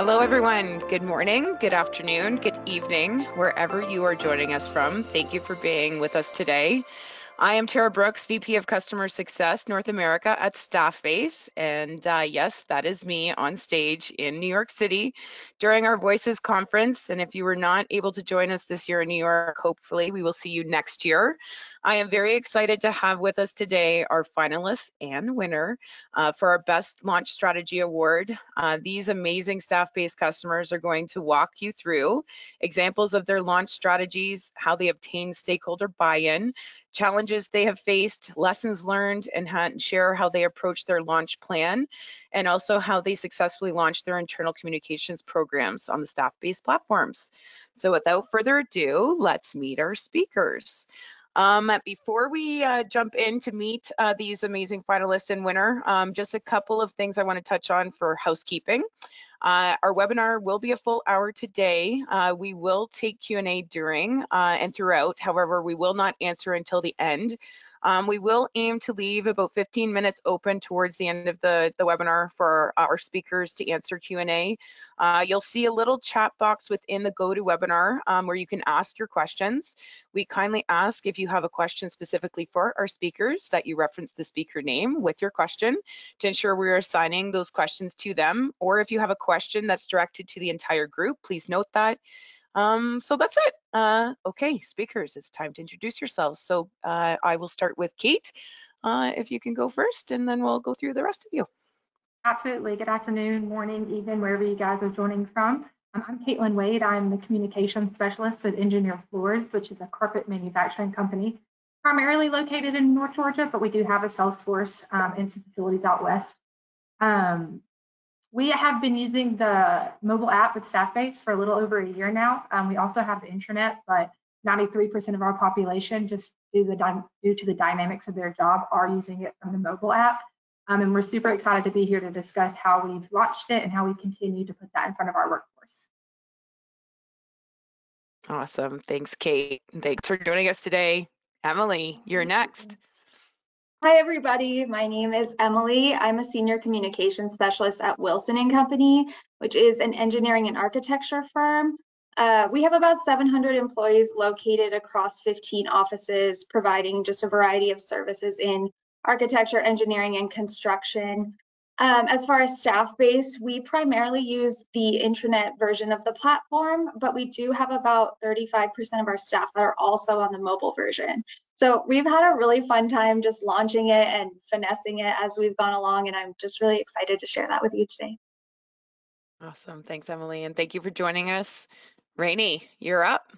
Hello, everyone. Good morning, good afternoon, good evening, wherever you are joining us from. Thank you for being with us today. I am Tara Brooks, VP of Customer Success North America at Staffbase. And yes, that is me on stage in New York City during our Voices conference. And if you were not able to join us this year in New York, hopefully we will see you next year. I am very excited to have with us today our finalists and winner for our Best Launch Strategy Award. These amazing Staffbase customers are going to walk you through examples of their launch strategies, how they obtain stakeholder buy-in, challenges they have faced, lessons learned, and share how they approach their launch plan, and also how they successfully launch their internal communications programs on the Staffbase platforms. So without further ado, let's meet our speakers. Before we jump in to meet these amazing finalists and winner, just a couple of things I want to touch on for housekeeping. Our webinar will be a full hour today. We will take Q&A during and throughout. However, we will not answer until the end. We will aim to leave about 15 minutes open towards the end of the webinar for our speakers to answer Q&A. You'll see a little chat box within the GoToWebinar where you can ask your questions. We kindly ask if you have a question specifically for our speakers that you reference the speaker name with your question to ensure we're assigning those questions to them. Or if you have a question that's directed to the entire group, please note that. So that's it. Okay, speakers, it's time to introduce yourselves. So I will start with Kate, if you can go first, and then we'll go through the rest of you. Absolutely. Good afternoon, morning, evening, wherever you guys are joining from. I'm Caitlin Wade. I'm the communications specialist with Engineer Floors, which is a carpet manufacturing company, primarily located in North Georgia, but we do have a sales force and some facilities out west. We have been using the mobile app with Staffbase for a little over a year now. We also have the intranet, but 93% of our population, just due to the dynamics of their job, are using it from the mobile app. And we're super excited to be here to discuss how we've launched it and how we continue to put that in front of our workforce. Awesome. Thanks, Kate. Thanks for joining us today. Emily, you're next. Hi, everybody. My name is Emily. I'm a senior communications specialist at Wilson & Company, which is an engineering and architecture firm. We have about 700 employees located across 15 offices, providing just a variety of services in architecture, engineering, and construction. As far as Staffbase, we primarily use the intranet version of the platform, but we do have about 35% of our staff that are also on the mobile version. So we've had a really fun time just launching it and finessing it as we've gone along, and I'm just really excited to share that with you today. Awesome. Thanks, Emily, and thank you for joining us. Rainey, you're up.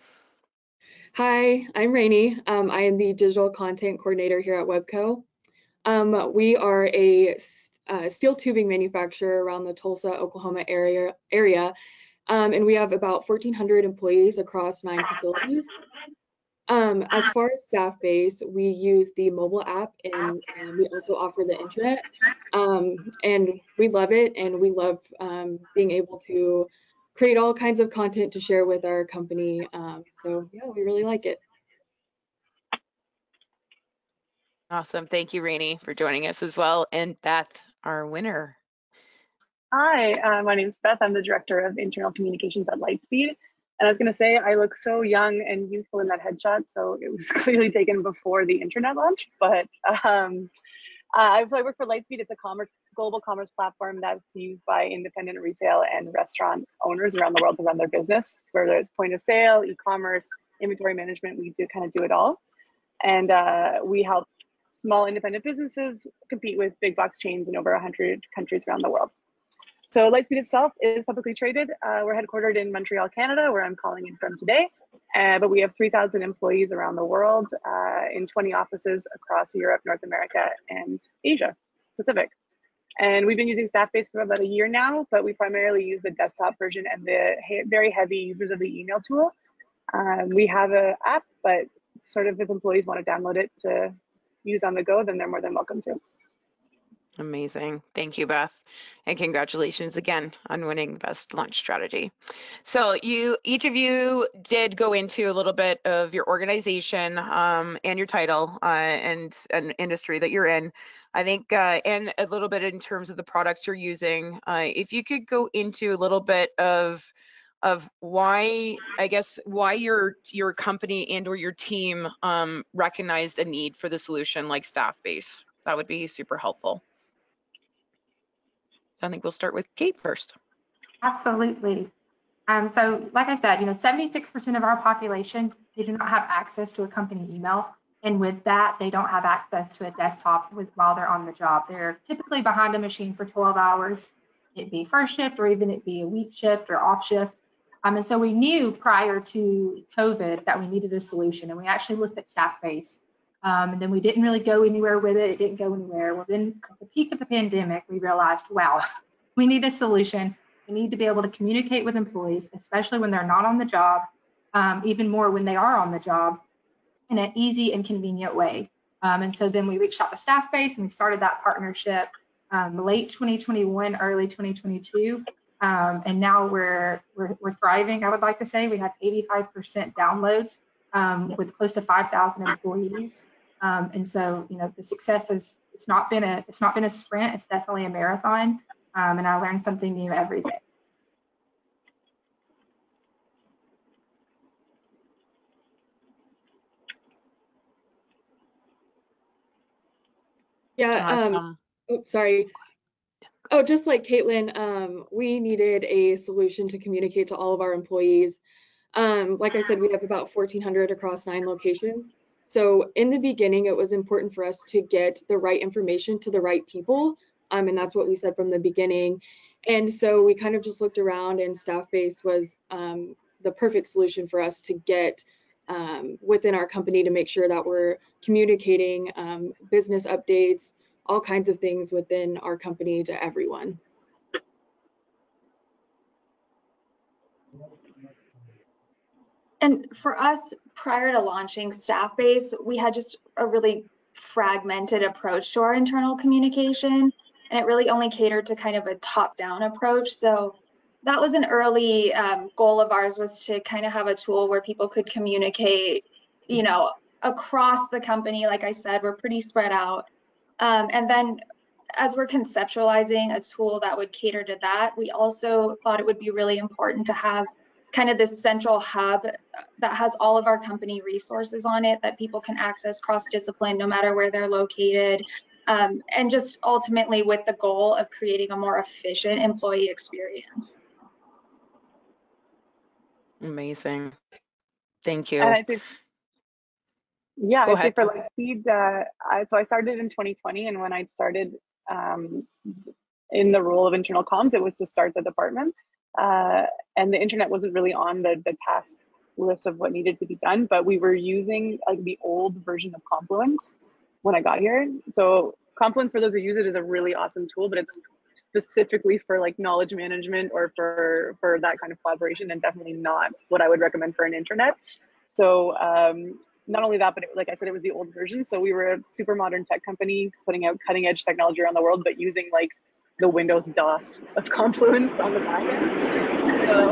Hi, I'm Rainey. I am the digital content coordinator here at Webco. We are a steel tubing manufacturer around the Tulsa, Oklahoma area, and we have about 1,400 employees across 9 facilities. As far as Staffbase, we use the mobile app and we also offer the intranet, and we love it, and we love being able to create all kinds of content to share with our company. So yeah, we really like it. Awesome. Thank you, Rainey, for joining us as well. And Beth, our winner. Hi, my name is Beth. I'm the Director of Internal Communications at Lightspeed. And I was going to say, I look so young and youthful in that headshot, so it was clearly taken before the internet launch. But I work for Lightspeed. It's a global commerce platform that's used by independent retail and restaurant owners around the world to run their business, whether it's point of sale, e-commerce, inventory management. We do it all. And we help small independent businesses compete with big box chains in over 100 countries around the world. So Lightspeed itself is publicly traded. We're headquartered in Montreal, Canada, where I'm calling in from today. But we have 3,000 employees around the world in 20 offices across Europe, North America, and Asia Pacific. And we've been using Staffbase for about a year now, but we primarily use the desktop version and the very heavy users of the email tool. We have an app, but sort of if employees want to download it to use on the go, then they're more than welcome to. Amazing. Thank you, Beth. And congratulations again on winning Best Launch Strategy. So each of you did go into a little bit of your organization and your title and an industry that you're in. I think, and a little bit in terms of the products you're using. If you could go into a little bit of why, I guess, why your company and or your team recognized a need for the solution like Staffbase. That would be super helpful. I think we'll start with Kate first. Absolutely. So like I said, 76% of our population, they do not have access to a company email. And with that, they don't have access to a desktop while they're on the job. They're typically behind a machine for 12 hours. It'd be first shift, or even it'd be a week shift or off shift. And so we knew prior to COVID that we needed a solution. And we actually looked at Staffbase. And then we didn't really go anywhere with it. It didn't go anywhere. Well, then at the peak of the pandemic, we realized, wow, we need a solution. We need to be able to communicate with employees, especially when they're not on the job, even more when they are on the job, in an easy and convenient way. And so then we reached out to Staffbase and we started that partnership late 2021, early 2022. And now we're thriving, I would like to say. We have 85% downloads with close to 5,000 employees. And so, the success it's not been a sprint, it's definitely a marathon. And I learn something new every day. Yeah. Awesome. Sorry. Oh, just like Caitlin, we needed a solution to communicate to all of our employees. Like I said, we have about 1,400 across 9 locations. So in the beginning, it was important for us to get the right information to the right people. And that's what we said from the beginning. And so we kind of just looked around, and Staffbase was the perfect solution for us to get within our company to make sure that we're communicating business updates, all kinds of things within our company to everyone. And for us, prior to launching Staffbase, we had just a really fragmented approach to our internal communication, and it really only catered to kind of a top-down approach. So that was an early goal of ours, was to kind of have a tool where people could communicate, across the company. Like I said, we're pretty spread out. And then as we're conceptualizing a tool that would cater to that, we also thought it would be really important to have kind of this central hub that has all of our company resources on it that people can access cross-discipline no matter where they're located, and just ultimately with the goal of creating a more efficient employee experience. Amazing. Thank you. And I'd say, yeah, Go I'd say ahead. for Lightspeed, so I started in 2020, and when I started in the role of internal comms, it was to start the department. And the internet wasn't really on the task list of what needed to be done, but we were using like the old version of Confluence when I got here. So Confluence, for those who use it, is a really awesome tool, but it's specifically for like knowledge management or for that kind of collaboration, and definitely not what I would recommend for an intranet. So not only that, but like I said, it was the old version. So we were a super modern tech company putting out cutting edge technology around the world, but using like the Windows DOS of Confluence on the back end. So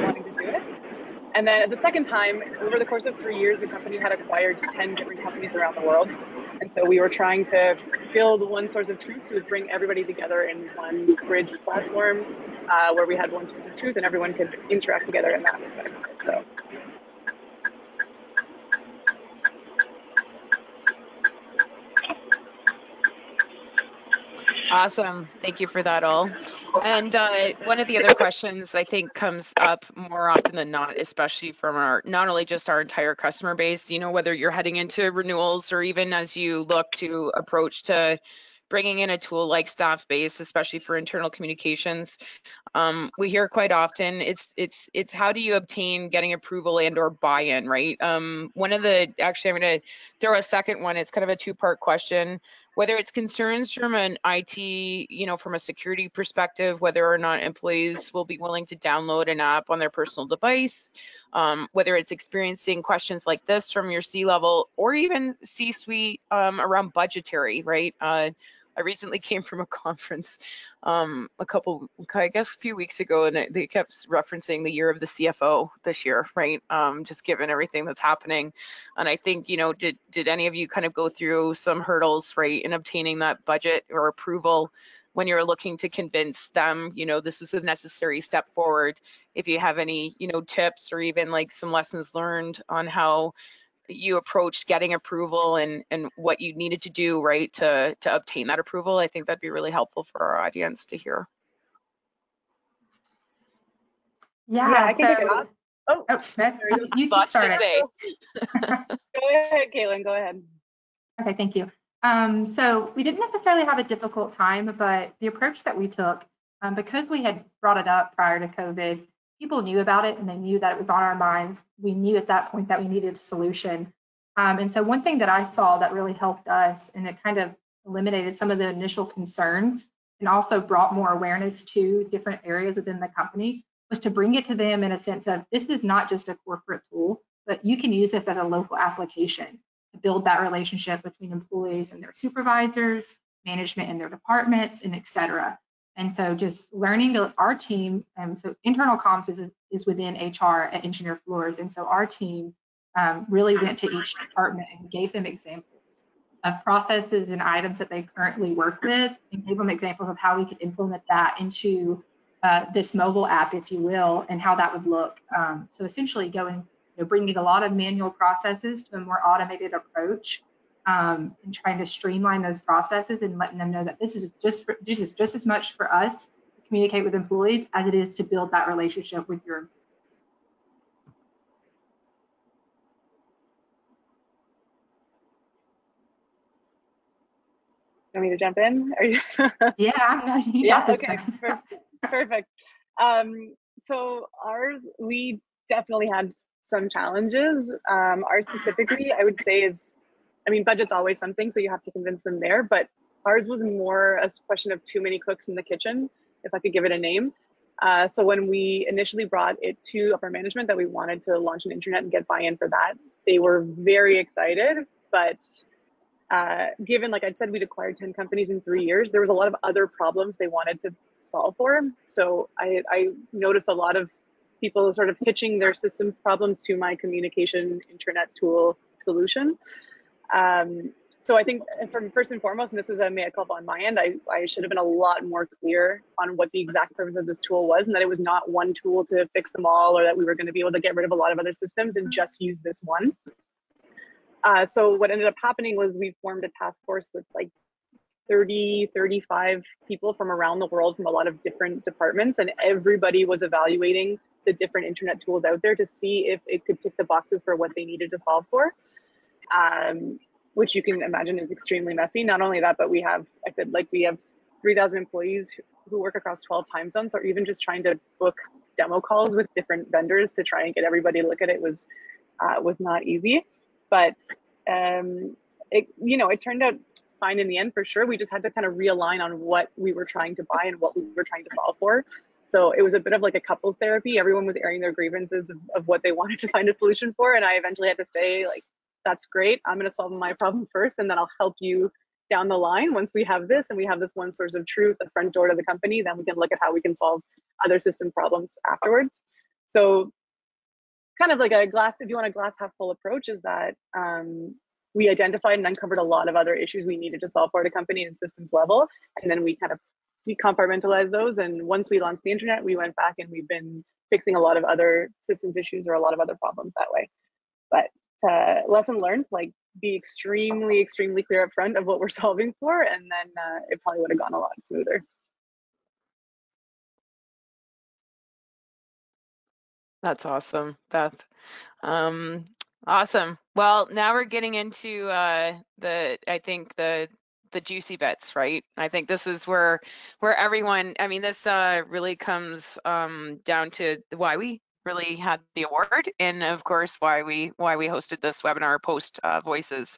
wanting to do it. And then the second time, over the course of 3 years, the company had acquired 10 different companies around the world. And so we were trying to build one source of truth to bring everybody together in one bridge platform where we had one source of truth and everyone could interact together in that respect. So. Awesome. Thank you for that all. And one of the other questions I think comes up more often than not, especially from not only just our entire customer base, whether you're heading into renewals or even as you look to approach to bringing in a tool like Staffbase, especially for internal communications. We hear quite often it's how do you obtain getting approval and or buy-in, right? Actually, I'm going to throw a second one. It's kind of a 2-part question. whether it's concerns from an IT, from a security perspective, whether or not employees will be willing to download an app on their personal device, whether it's experiencing questions like this from your C-level or even C-suite around budgetary, right? I recently came from a conference a few weeks ago, and they kept referencing the year of the CFO this year, right? Just given everything that's happening. And I think, did any of you kind of go through some hurdles, right, in obtaining that budget or approval when you're looking to convince them, this was a necessary step forward? If you have any, tips or even like some lessons learned on how you approached getting approval and what you needed to do, right, to obtain that approval, I think that'd be really helpful for our audience to hear. Yeah, I can kick it off. Oh, Beth, you can start it. Go ahead, Caitlin, go ahead. Okay, thank you. So we didn't necessarily have a difficult time, but the approach that we took, because we had brought it up prior to COVID, people knew about it and they knew that it was on our mind. We knew at that point that we needed a solution. And so one thing that I saw that really helped us, and it kind of eliminated some of the initial concerns and also brought more awareness to different areas within the company, was to bring it to them in a sense of, this is not just a corporate tool, but you can use this as a local application to build that relationship between employees and their supervisors, management and their departments, and et cetera. And so just learning our team, so internal comms is within HR at Engineer Floors. And so our team really went to each department and gave them examples of processes and items that they currently work with, and gave them examples of how we could implement that into this mobile app, if you will, and how that would look. So essentially bringing a lot of manual processes to a more automated approach, and trying to streamline those processes and letting them know that this is just as much for us to communicate with employees as it is to build that relationship with your employees. Want me to jump in? Are you? Yeah, you got this. Okay, perfect. So ours, we definitely had some challenges. Ours specifically, I would say budget's always something, so you have to convince them there, but ours was more a question of too many cooks in the kitchen, if I could give it a name. So when we initially brought it to upper management that we wanted to launch an intranet and get buy-in for that, they were very excited, but given, like I'd said, we'd acquired 10 companies in 3 years, there was a lot of other problems they wanted to solve for. So I noticed a lot of people sort of pitching their systems problems to my communication intranet tool solution. So I think first and foremost, and this was a mea culpa on my end, I should have been a lot more clear on what the exact purpose of this tool was, and that it was not one tool to fix them all, or that we were going to be able to get rid of a lot of other systems and just use this one. So what ended up happening was we formed a task force with like 30, 35 people from around the world, from a lot of different departments, and everybody was evaluating the different internet tools out there to see if it could tick the boxes for what they needed to solve for, which you can imagine is extremely messy. Not only that, but we have 3,000 employees who work across 12 time zones, or even just trying to book demo calls with different vendors to try and get everybody to look at it was not easy. But it turned out fine in the end, for sure. We just had to kind of realign on what we were trying to buy and what we were trying to solve for. So it was a bit of like a couples therapy. Everyone was airing their grievances of what they wanted to find a solution for. And I eventually had to say, like, that's great. I'm going to solve my problem first, and then I'll help you down the line. Once we have this and we have this one source of truth, the front door to the company, then we can look at how we can solve other system problems afterwards. So kind of like if you want a glass half full approach, is that we identified and uncovered a lot of other issues we needed to solve for at a company and systems level. And then we kind of decompartmentalized those. And once we launched the internet, we went back and we've been fixing a lot of other systems issues or a lot of other problems that way. But lesson learned, like, be extremely, extremely clear up front of what we're solving for, and then it probably would have gone a lot smoother. That's awesome, Beth. Awesome. Well, now we're getting into the juicy bits, right? I think this is where everyone, this really comes down to why we really had the award, and of course why we hosted this webinar, Post Voices.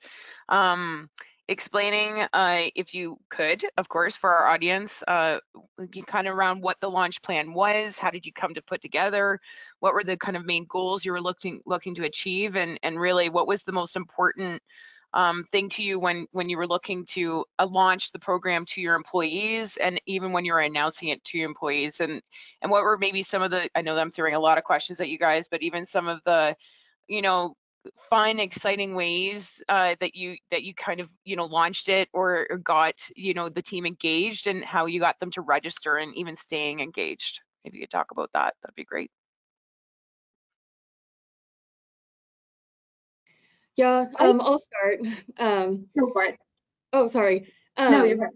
explaining, if you could, of course, for our audience, kind of around what the launch plan was, how did you come to put together, what were the kind of main goals you were looking to achieve, and really what was the most important thing to you when you were looking to launch the program to your employees, and even when you were announcing it to your employees, and what were maybe some of the, I know that I'm throwing a lot of questions at you guys, but even some of the, you know, fun, exciting ways that you kind of, you know, launched it or got, you know, the team engaged, and how you got them to register and even staying engaged. If you could talk about that, that'd be great. Yeah, I'll start. Go for it. Oh, sorry. No, you're right.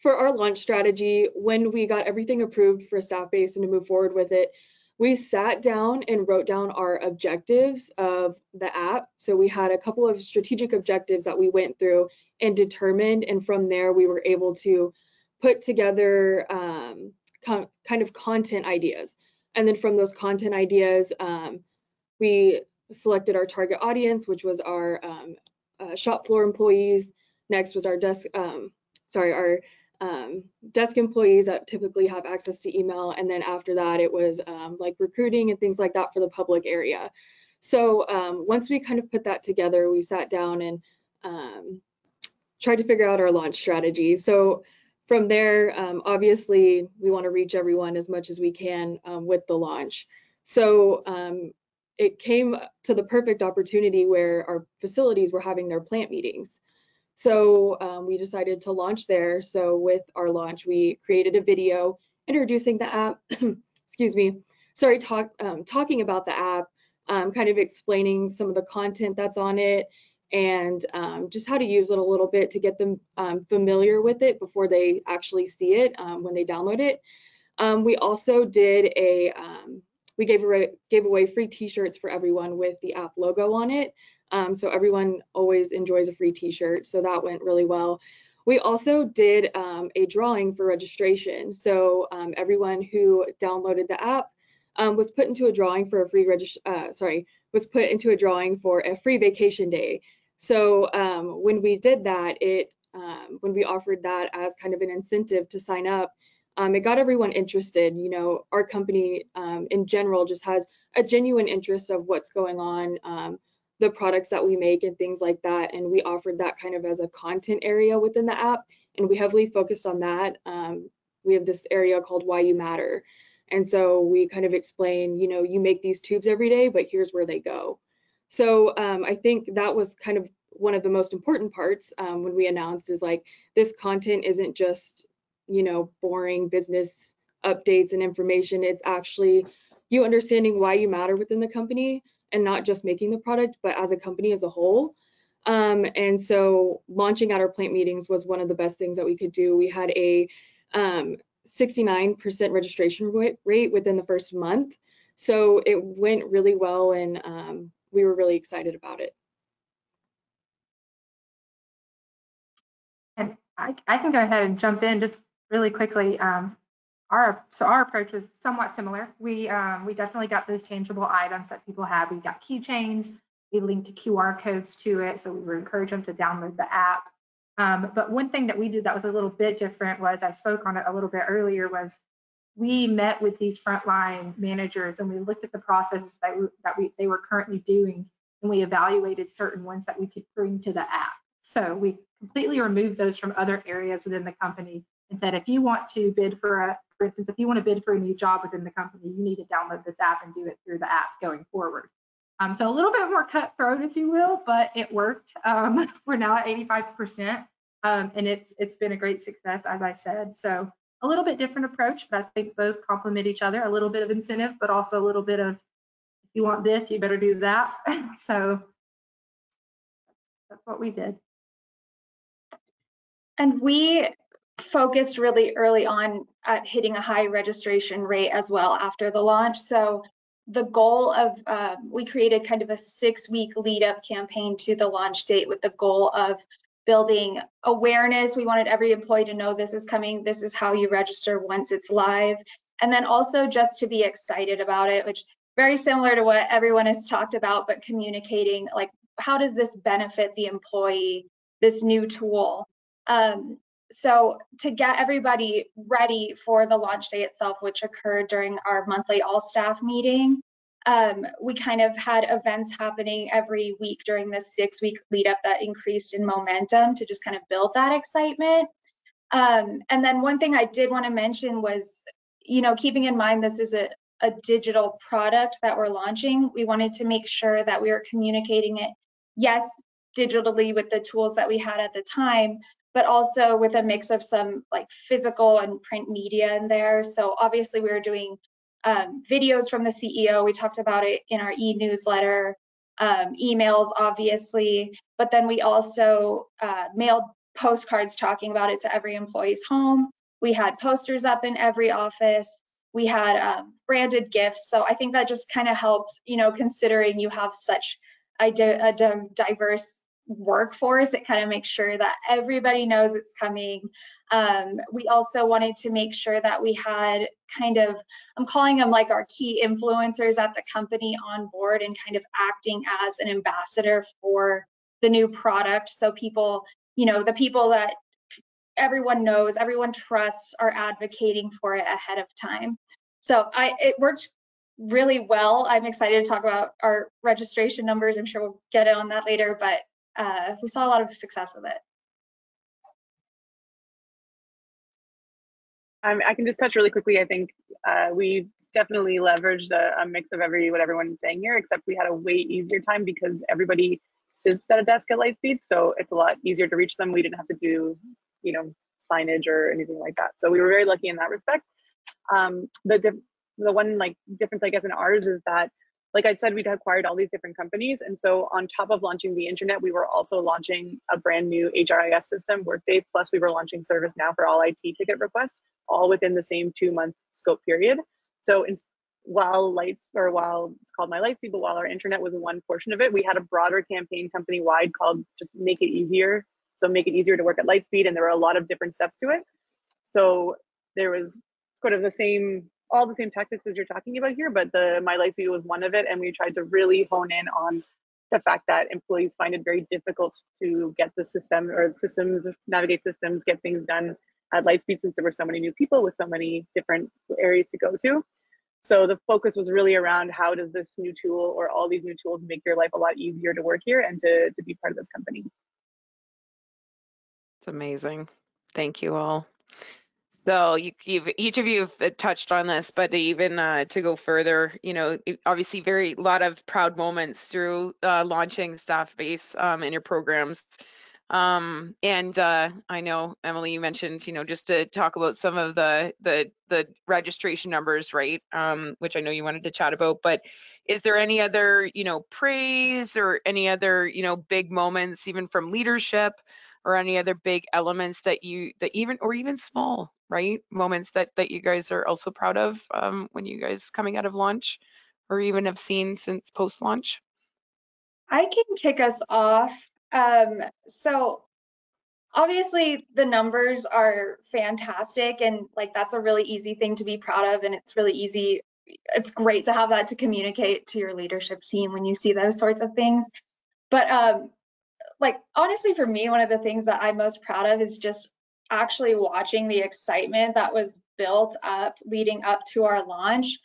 For our launch strategy, when we got everything approved for Staffbase and to move forward with it, we sat down and wrote down our objectives of the app. So we had a couple of strategic objectives that we went through and determined, and from there we were able to put together kind of content ideas. And then from those content ideas, we selected our target audience, which was our shop floor employees. Next was our desk employees that typically have access to email, and then after that it was like recruiting and things like that for the public area. So once we kind of put that together, we sat down and tried to figure out our launch strategy. So from there, obviously we want to reach everyone as much as we can with the launch. So it came to the perfect opportunity where our facilities were having their plant meetings. So we decided to launch there. So with our launch, we created a video introducing the app, excuse me, sorry, talking about the app, kind of explaining some of the content that's on it, and just how to use it a little bit to get them familiar with it before they actually see it when they download it. We also did we gave away free t-shirts for everyone with the app logo on it. So everyone always enjoys a free t-shirt, so that went really well. We also did a drawing for registration. So everyone who downloaded the app was put into a drawing for a free vacation day. So when we did that, when we offered that as kind of an incentive to sign up, it got everyone interested. You know, our company in general just has a genuine interest of what's going on, the products that we make and things like that. And we offered that kind of as a content area within the app, and we heavily focused on that. We have this area called Why You Matter. And so we kind of explain, you know, you make these tubes every day, but here's where they go. So I think that was kind of one of the most important parts when we announced, is like, this content isn't just, you know, boring business updates and information. It's actually you understanding why you matter within the company, and not just making the product, but as a company as a whole. And so launching at our plant meetings was one of the best things that we could do. We had a 69% registration rate within the first month. So it went really well, and we were really excited about it. And I can go ahead and jump in just really quickly. Our approach was somewhat similar. We definitely got those tangible items that people have. We got keychains. We linked QR codes to it, so we would encourage them to download the app. But one thing that we did that was a little bit different was, I spoke on it a little bit earlier, was we met with these frontline managers and we looked at the processes that they were currently doing, and we evaluated certain ones that we could bring to the app. So we completely removed those from other areas within the company and said, if you want to bid for instance, if you want to bid for a new job within the company, you need to download this app and do it through the app going forward. So a little bit more cutthroat, if you will, but it worked. We're now at 85%, and it's been a great success, as I said. So a little bit different approach, but I think both complement each other. A little bit of incentive, but also a little bit of, if you want this, you better do that. So that's what we did. And we focused really early on at hitting a high registration rate as well after the launch. So the goal of, we created kind of a 6-week lead up campaign to the launch date with the goal of building awareness. We wanted every employee to know this is coming, this is how you register once it's live. And then also just to be excited about it, which very similar to what everyone has talked about, but communicating, like, how does this benefit the employee this new tool. So to get everybody ready for the launch day itself, which occurred during our monthly all staff meeting, we kind of had events happening every week during this 6-week lead up that increased in momentum to just kind of build that excitement. And then one thing I did want to mention was, keeping in mind this is a digital product that we're launching, we wanted to make sure that we were communicating it, yes, digitally with the tools that we had at the time, but also with a mix of some like physical and print media in there. So obviously we were doing videos from the CEO. We talked about it in our e-newsletter, emails, obviously, but then we also mailed postcards talking about it to every employee's home. We had posters up in every office. We had branded gifts. So I think that just kind of helped, considering you have such a diverse workforce, it kind of makes sure that everybody knows it's coming. We also wanted to make sure that we had kind of, I'm calling them like our key influencers at the company on board and kind of acting as an ambassador for the new product. So people, the people that everyone knows, everyone trusts, are advocating for it ahead of time. So it worked really well. I'm excited to talk about our registration numbers. I'm sure we'll get on that later, but we saw a lot of success with it. I can just touch really quickly. I think we definitely leveraged a mix of what everyone's saying here, except we had a way easier time because everybody sits at a desk at Lightspeed, so it's a lot easier to reach them. We didn't have to do, signage or anything like that. So we were very lucky in that respect. The one difference, I guess, in ours is that, like I said, we'd acquired all these different companies. And so on top of launching the internet, we were also launching a brand new HRIS system, Workday, plus we were launching ServiceNow for all IT ticket requests, all within the same 2-month scope period. So while it's called My Lightspeed, but while our internet was one portion of it, we had a broader campaign company-wide called Just Make It Easier. So make it easier to work at Lightspeed, and there were a lot of different steps to it. So there was sort of all the same tactics as you're talking about here, but the My Lightspeed was one of it, and we tried to really hone in on the fact that employees find it very difficult to get the system or systems, navigate systems, get things done at Lightspeed since there were so many new people with so many different areas to go to. So the focus was really around how does this new tool or all these new tools make your life a lot easier to work here and to be part of this company. It's amazing. Thank you all. So each of you have touched on this, but even to go further, obviously lot of proud moments through launching Staffbase in your programs. And I know, Emily, you mentioned, just to talk about some of the registration numbers, right? Which I know you wanted to chat about, but is there any other, praise or any other, big moments, even from leadership, or any other big elements that even small, right, moments that you guys are also proud of when you guys coming out of launch, or even have seen since post-launch? I can kick us off. So obviously the numbers are fantastic, and that's a really easy thing to be proud of, and it's really easy. It's great to have that to communicate to your leadership team when you see those sorts of things. But honestly, for me, one of the things that I'm most proud of is just actually watching the excitement that was built up leading up to our launch.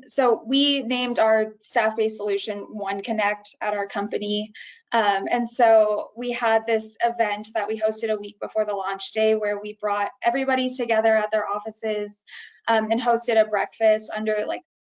So we named our staff-based solution One Connect at our company. And so we had this event that we hosted a week before the launch day where we brought everybody together at their offices and hosted a breakfast under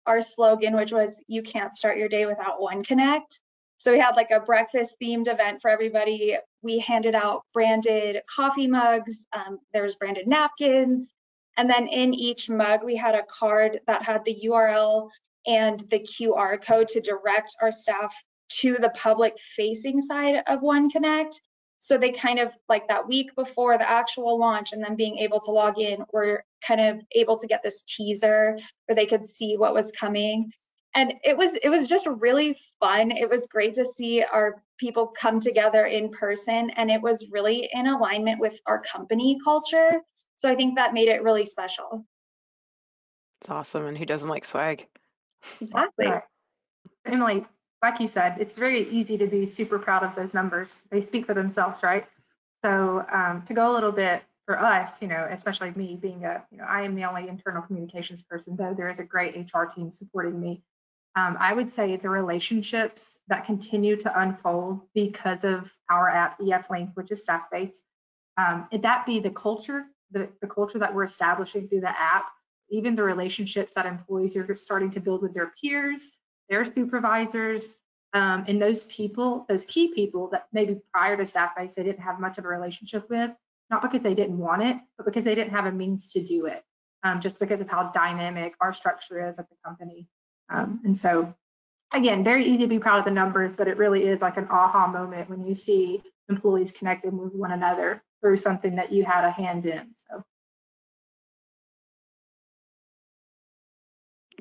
our slogan, which was, "You can't start your day without One Connect." So we had a breakfast themed event for everybody. We handed out branded coffee mugs. There was branded napkins. And then in each mug, we had a card that had the URL and the QR code to direct our staff to the public facing side of One Connect. So they kind of that week before the actual launch and then being able to log in, were kind of able to get this teaser where they could see what was coming. And it was just really fun. It was great to see our people come together in person, and it was really in alignment with our company culture. So I think that made it really special. It's awesome. And who doesn't like swag? Exactly. Right. Emily, like you said, it's very easy to be super proud of those numbers. They speak for themselves, right? So to go a little bit for us, especially me being I am the only internal communications person, though there is a great HR team supporting me. I would say the relationships that continue to unfold because of our app, EF Link, which is Staffbase, that be the culture, the culture that we're establishing through the app, even the relationships that employees are starting to build with their peers, their supervisors, and those people, those key people that maybe prior to Staffbase they didn't have much of a relationship with, not because they didn't want it, but because they didn't have a means to do it, just because of how dynamic our structure is at the company. And so, again, very easy to be proud of the numbers, but it really is like an aha moment when you see employees connected with one another through something that you had a hand in. So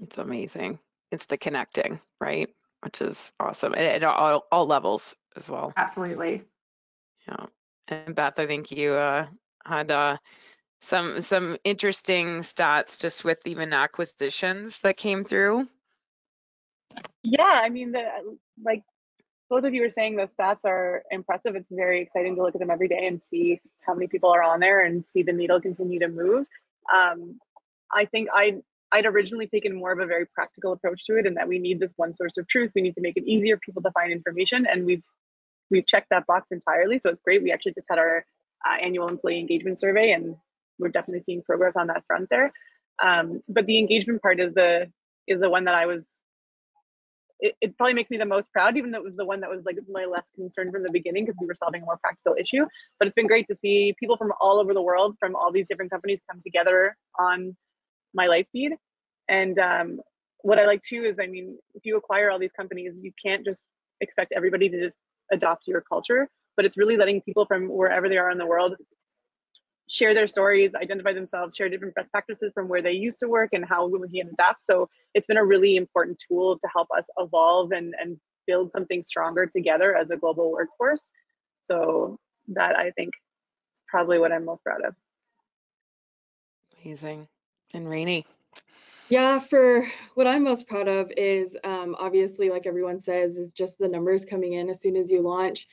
It's amazing. It's the connecting, right? Which is awesome, and at all levels as well. absolutely. Yeah. And Beth, I think you had some interesting stats just with even acquisitions that came through. Yeah, I mean, like both of you were saying, the stats are impressive. It's very exciting to look at them every day and see how many people are on there and see the needle continue to move. I think I'd originally taken more of a very practical approach to it, and that we need this one source of truth. We need to make it easier for people to find information, and we've checked that box entirely. So it's great. We actually just had our annual employee engagement survey, and we're definitely seeing progress on that front there. But the engagement part is the one that I was. It probably makes me the most proud, even though it was the one that was like my less concern from the beginning, because we were solving a more practical issue. But it's been great to see people from all over the world, from all these different companies, come together on my Lightspeed. And what I like too is, I mean, if you acquire all these companies, you can't just expect everybody to just adopt your culture, but it's really letting people from wherever they are in the world share their stories, identify themselves, share different best practices from where they used to work and how we can adapt. So it's been a really important tool to help us evolve and build something stronger together as a global workforce. So that, I think, is probably what I'm most proud of. Amazing. And Rainey. Yeah, for what I'm most proud of is obviously, like everyone says, is just the numbers coming in as soon as you launch.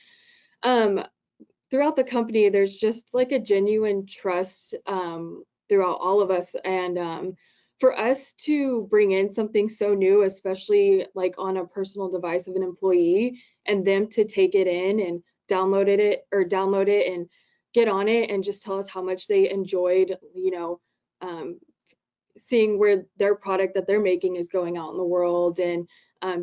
Throughout the company, there's just like a genuine trust throughout all of us. And for us to bring in something so new, especially like on a personal device of an employee, and them to take it in and download it and get on it and just tell us how much they enjoyed, seeing where their product that they're making is going out in the world, and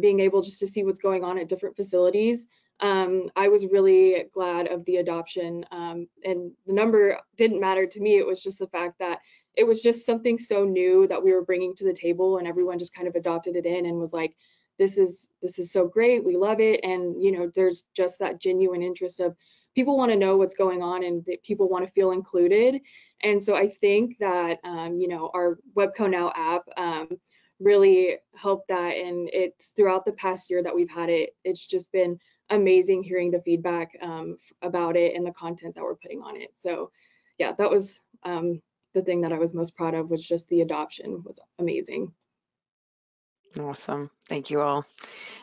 being able just to see what's going on at different facilities. I was really glad of the adoption, and the number didn't matter to me. It was just the fact that it was just something so new that we were bringing to the table, and everyone just kind of adopted it in and was like, this is so great, we love it. And there's just that genuine interest of people want to know what's going on, and that people want to feel included. And so I think that our Webco Now app really helped that, and it's throughout the past year that we've had it, it's just been amazing hearing the feedback about it and the content that we're putting on it. So yeah, that was the thing that I was most proud of, was just the adoption was amazing. Awesome. Thank you all.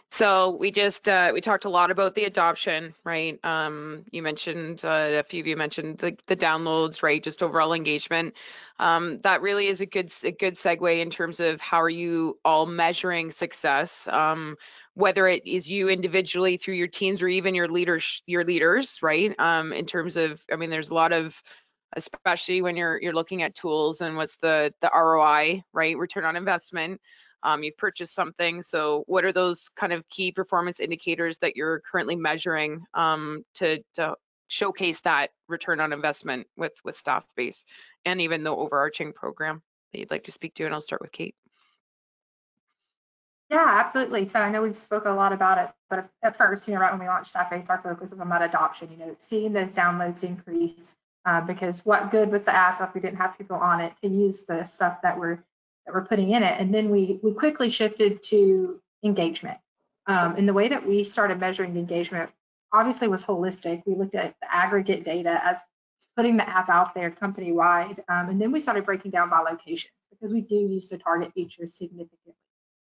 So we talked a lot about the adoption, right? You mentioned, a few of you mentioned the downloads, right? Just overall engagement. That really is a good segue in terms of how are you all measuring success, whether it is you individually through your teams or even your leaders, right? In terms of, I mean, there's a lot of, especially when you're looking at tools and what's the ROI, right? Return on investment. You've purchased something, so what are those kind of key performance indicators that you're currently measuring to showcase that return on investment with Staffbase, and even the overarching program that you'd like to speak to? And I'll start with Kate. Yeah, absolutely. So I know we've spoken a lot about it, but at first, right when we launched Staffbase, our focus was on that adoption, seeing those downloads increase, because what good was the app if we didn't have people on it to use the stuff that we're putting in it? And then we quickly shifted to engagement. And the way that we started measuring the engagement obviously was holistic. We looked at the aggregate data as putting the app out there company-wide. And then we started breaking down by locations, because we do use the target features significantly.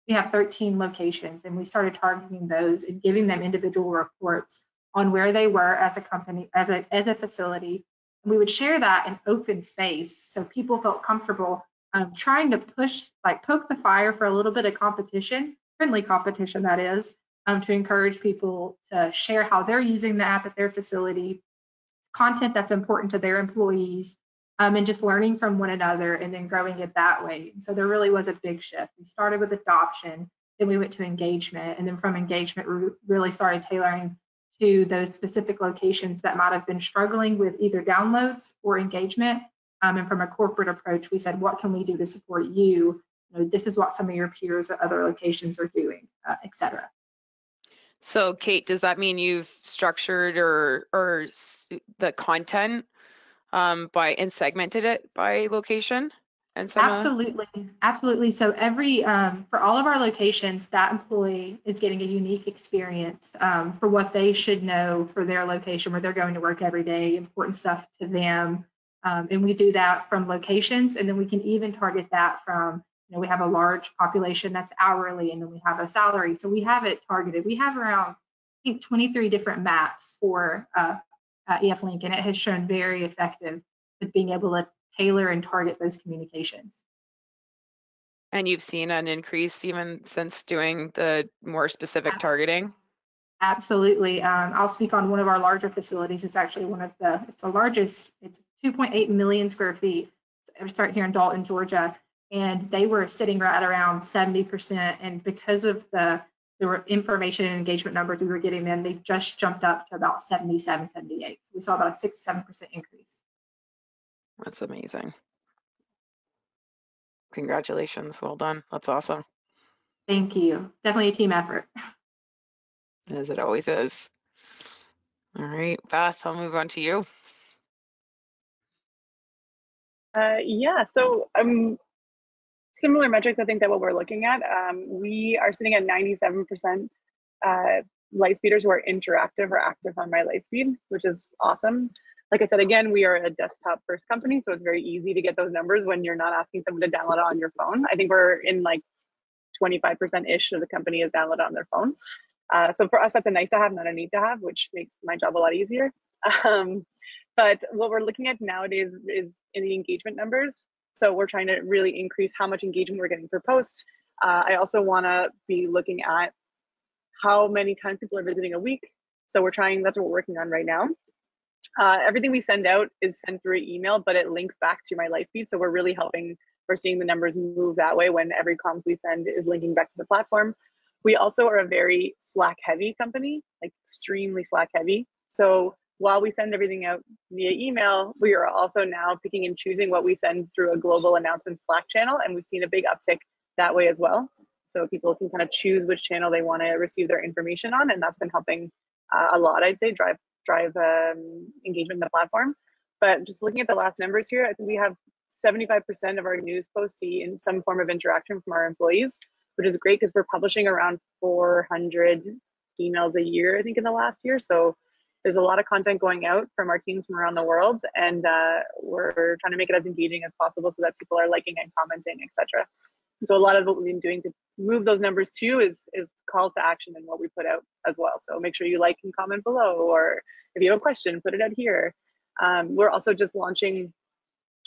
we have 13 locations, and we started targeting those and giving them individual reports on where they were as a company, as a facility. And we would share that in open space so people felt comfortable trying to poke the fire for a little bit of competition, friendly competition that is, to encourage people to share how they're using the app at their facility, content that's important to their employees, and just learning from one another and then growing it that way. And so there really was a big shift. We started with adoption, then we went to engagement, and then from engagement, we really started tailoring to those specific locations that might have been struggling with either downloads or engagement. And from a corporate approach, we said, what can we do to support you? This is what some of your peers at other locations are doing, et cetera. So Kate, does that mean you've structured or the content and segmented it by location? And Absolutely. So for all of our locations, that employee is getting a unique experience for what they should know for their location where they're going to work every day, important stuff to them. And we do that from locations, and then we can even target that from, we have a large population that's hourly, and then we have a salary. So we have it targeted. We have around, I think, 23 different maps for EF Link, and it has shown very effective with being able to tailor and target those communications. And you've seen an increase even since doing the more specific targeting? Absolutely. I'll speak on one of our larger facilities. It's actually it's the largest, it's 2.8 million square feet. We start here in Dalton, Georgia, and they were sitting right around 70%. And because of the information and engagement numbers we were getting them, they just jumped up to about 77, 78. We saw about a 6-7% increase. That's amazing. Congratulations. Well done. That's awesome. Thank you. Definitely a team effort. As it always is. All right, Beth, I'll move on to you. Yeah, so similar metrics, I think, that what we're looking at. We are sitting at 97% Lightspeeders who are interactive or active on my Lightspeed, which is awesome. Like I said, again, we are a desktop first company, so it's very easy to get those numbers when you're not asking someone to download it on your phone. I think we're in like 25%-ish of the company is downloaded on their phone. So for us, that's a nice to have, not a need to have, which makes my job a lot easier. But what we're looking at nowadays is in the engagement numbers. So we're trying to really increase how much engagement we're getting per post. I also want to be looking at how many times people are visiting a week. So that's what we're working on right now. Everything we send out is sent through email, but it links back to my Lightspeed. So we're seeing the numbers move that way when every comms we send is linking back to the platform. We also are a very Slack heavy company, like extremely Slack heavy. So while we send everything out via email, we are also now picking and choosing what we send through a global announcement Slack channel. And we've seen a big uptick that way as well. So people can kind of choose which channel they want to receive their information on. And that's been helping a lot, I'd say, drive engagement in the platform. But just looking at the last numbers here, I think we have 75% of our news posts see in some form of interaction from our employees, which is great because we're publishing around 400 emails a year, I think, in the last year. So there's a lot of content going out from our teams from around the world, and we're trying to make it as engaging as possible so that people are liking and commenting, etc. So a lot of what we've been doing to move those numbers too is calls to action in what we put out as well. So make sure you like and comment below, or if you have a question, put it out here. We're also just launching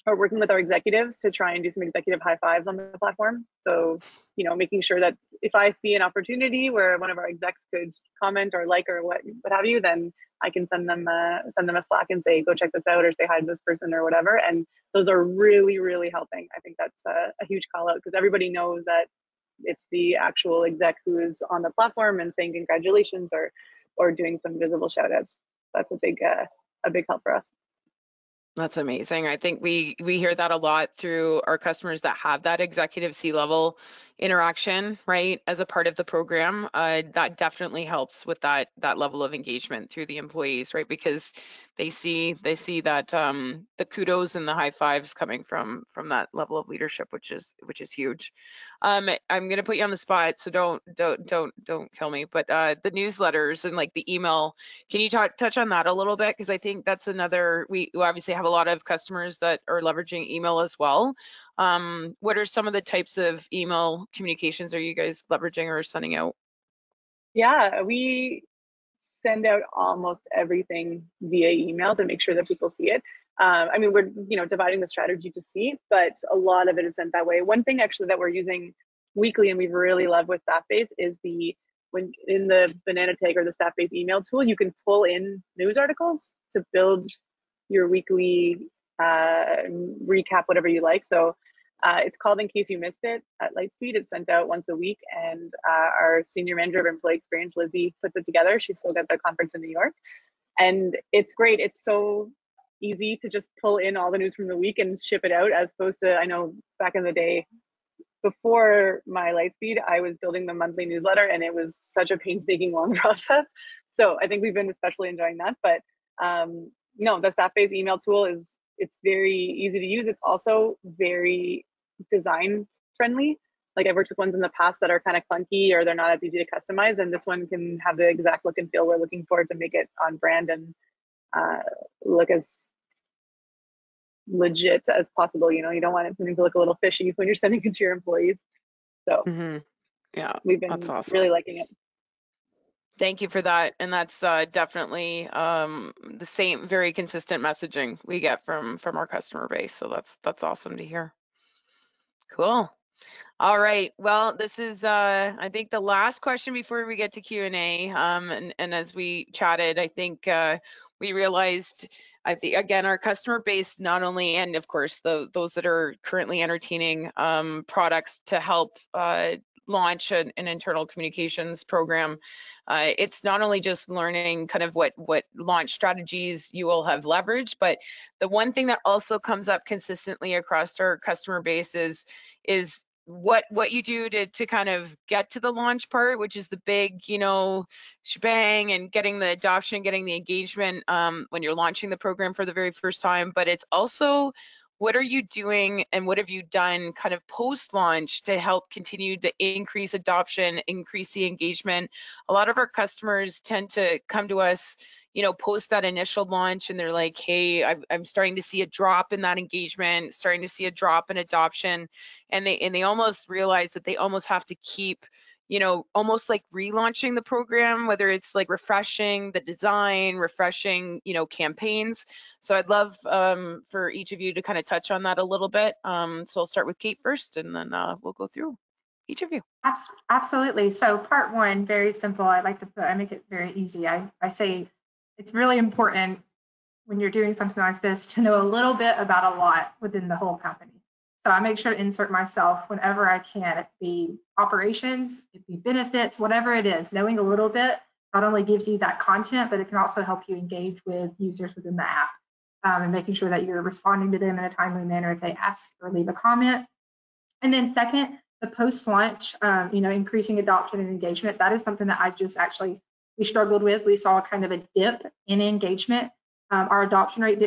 or working with our executives to try and do some executive high fives on the platform. So, making sure that if I see an opportunity where one of our execs could comment or like or what have you, then I can send them a Slack and say, go check this out, or say hi to this person or whatever. And those are really, really helping. I think that's a huge call out because everybody knows that it's the actual exec who is on the platform and saying congratulations or doing some visible shout outs. That's a big help for us. That's amazing. I think we hear that a lot through our customers that have that executive C-level interaction, right, as a part of the program. That definitely helps with that level of engagement through the employees, right, because they see that the kudos and the high fives coming from that level of leadership, which is huge. I'm gonna put you on the spot, so don't kill me. But the newsletters and like the email, can you touch on that a little bit? Because I think that's another. We obviously have a lot of customers that are leveraging email as well. What are some of the types of email communications are you guys leveraging or sending out? Yeah, we send out almost everything via email to make sure that people see it. I mean, we're dividing the strategy to see, but a lot of it is sent that way. One thing actually that we're using weekly and we've really loved with Staffbase is when in the banana tag or the Staffbase email tool, you can pull in news articles to build your weekly recap, whatever you like. So it's called In Case You Missed It at Lightspeed. It's sent out once a week, and our senior manager of employee experience, Lizzie, puts it together. She spoke at the conference in New York, and it's great. It's so easy to just pull in all the news from the week and ship it out, as opposed to, I know back in the day, before my Lightspeed, I was building the monthly newsletter, and it was such a painstaking, long process. So I think we've been especially enjoying that. But no, the Staffbase email tool it's very easy to use. It's also very design friendly. Like, I've worked with ones in the past that are kind of clunky or they're not as easy to customize, and this one can have the exact look and feel we're looking for to make it on brand and look as legit as possible. You don't want something to look a little fishy when you're sending it to your employees. So yeah, we've been that's awesome. really liking it. Thank you for that. And that's definitely the same, very consistent messaging we get from our customer base. So that's awesome to hear. Cool. All right. Well, this is I think the last question before we get to Q&A. And as we chatted, I think we realized, again, our customer base, not only, and of course those that are currently entertaining products to help launch an internal communications program. It's not only just learning kind of what launch strategies you will have leveraged, but the one thing that also comes up consistently across our customer base is what you do to kind of get to the launch part, which is the big, shebang, and getting the adoption, getting the engagement when you're launching the program for the very first time. But it's also, what are you doing and what have you done kind of post-launch to help continue to increase adoption, increase the engagement? A lot of our customers tend to come to us, post that initial launch, and they're like, hey, I'm starting to see a drop in that engagement, starting to see a drop in adoption. And they almost realize that they almost have to keep, almost like relaunching the program, whether it's like refreshing the design, refreshing, campaigns. So I'd love for each of you to kind of touch on that a little bit. So I'll start with Kate first, and then we'll go through each of you. Absolutely. So part one, very simple. I make it very easy. I say it's really important when you're doing something like this to know a little bit about a lot within the whole company. So I make sure to insert myself whenever I can. It be operations, it be benefits, whatever it is. Knowing a little bit not only gives you that content, but it can also help you engage with users within the app, and making sure that you're responding to them in a timely manner if they ask or leave a comment. And then second, the post-launch, increasing adoption and engagement. That is something that we struggled with. We saw kind of a dip in engagement. Our adoption rate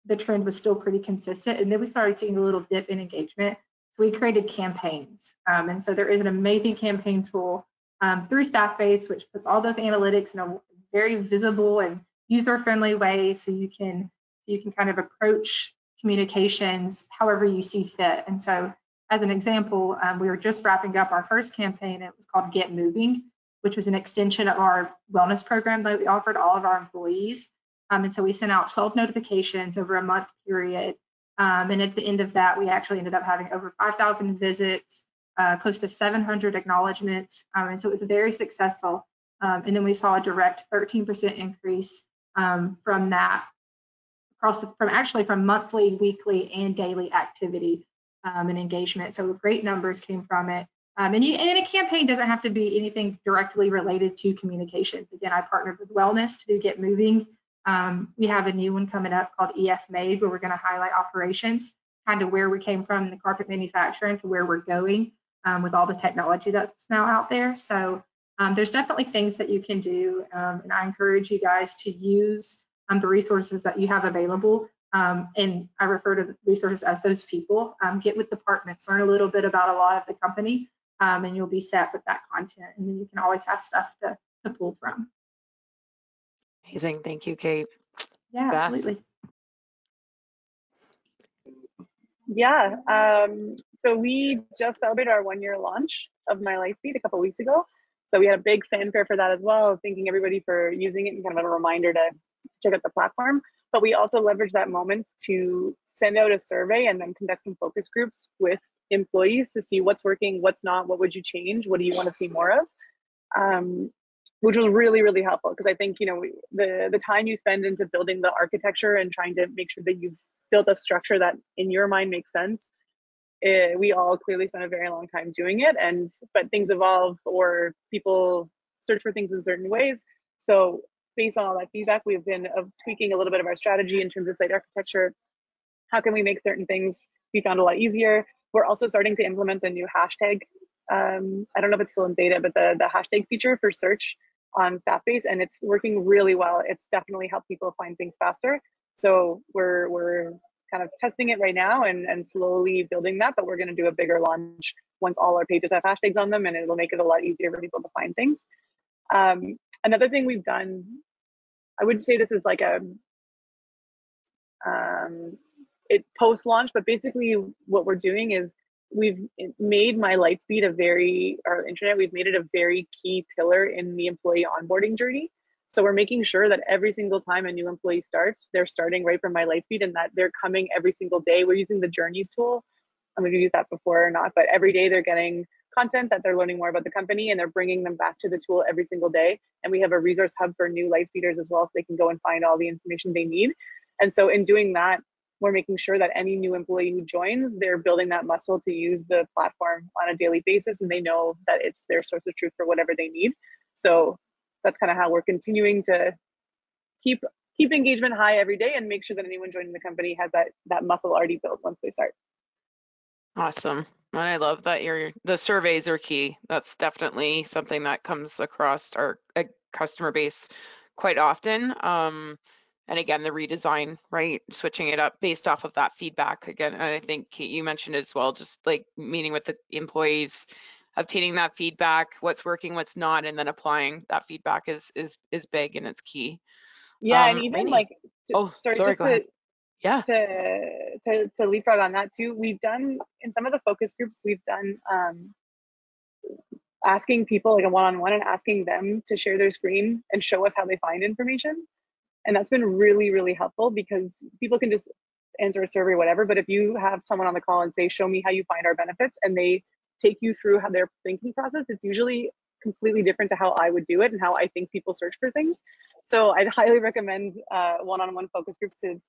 the trend was still pretty consistent. And then we started seeing a little dip in engagement. So we created campaigns. And so there is an amazing campaign tool through Staffbase, which puts all those analytics in a very visible and user-friendly way. So you can kind of approach communications however you see fit. And so as an example, we were just wrapping up our first campaign. It was called Get Moving, which was an extension of our wellness program that we offered all of our employees. And so we sent out 12 notifications over a month period. And at the end of that, we actually ended up having over 5,000 visits, close to 700 acknowledgements. And so it was very successful. And then we saw a direct 13% increase from that, from monthly, weekly, and daily activity and engagement. So great numbers came from it. And a campaign doesn't have to be anything directly related to communications. Again, I partnered with Wellness to do Get Moving. We have a new one coming up called EF Made, where we're going to highlight operations, kind of where we came from in the carpet manufacturing to where we're going with all the technology that's now out there. So there's definitely things that you can do. And I encourage you guys to use the resources that you have available. And I refer to the resources as those people. Get with departments, learn a little bit about a lot of the company, and you'll be set with that content. And then you can always have stuff to pull from. Amazing. Thank you, Kate. Yeah, Beth? absolutely. Yeah, so we just celebrated our 1-year launch of My Lightspeed a couple weeks ago. So we had a big fanfare for that as well, thanking everybody for using it and kind of a reminder to check out the platform. But we also leveraged that moment to send out a survey and then conduct some focus groups with employees to see what's working, what's not, what would you change, what do you want to see more of, which was really, really helpful, because I think, you know, the time you spend into building the architecture and trying to make sure that you've built a structure that in your mind makes sense, we all clearly spent a very long time doing it, but things evolve or people search for things in certain ways. So based on all that feedback, we've been tweaking a little bit of our strategy in terms of site architecture. How can we make certain things be found a lot easier? We're also starting to implement the new hashtag. I don't know if it's still in beta, but the hashtag feature for search on Staffbase, and it's working really well. It's definitely helped people find things faster. So we're kind of testing it right now and slowly building that, but we're going to do a bigger launch once all our pages have hashtags on them, and it'll make it a lot easier for people to find things. Another thing we've done, I wouldn't say this is like a post-launch, but basically what we're doing is we've made My Lightspeed our intranet, we've made it a very key pillar in the employee onboarding journey. So we're making sure that every single time a new employee starts, they're starting right from My Lightspeed, and that they're coming every single day. We're using the Journeys tool. I mean, we've used that before or not, but every day they're getting content that they're learning more about the company, and they're bringing them back to the tool every single day. And we have a resource hub for new Lightspeeders as well, so they can go and find all the information they need. And so in doing that, we're making sure that any new employee who joins, they're building that muscle to use the platform on a daily basis, and they know that it's their source of truth for whatever they need. So that's kind of how we're continuing to keep engagement high every day and make sure that anyone joining the company has that muscle already built once they start. Awesome. And I love that the surveys are key. That's definitely something that comes across our customer base quite often. And again, the redesign, right? Switching it up based off of that feedback again. And I think Kate, you mentioned as well, just like meeting with the employees, obtaining that feedback, what's working, what's not, and then applying that feedback is big and it's key. Yeah, and even Rainey. like, go ahead. Yeah. To leapfrog on that too, we've done in some of the focus groups, we've done asking people like a one-on-one and asking them to share their screen and show us how they find information. And that's been really, really helpful, because people can just answer a survey or whatever, but if you have someone on the call and say, show me how you find our benefits, and they take you through how their thinking process, it's usually completely different to how I would do it and how I think people search for things. So I'd highly recommend one-on-one focus groups to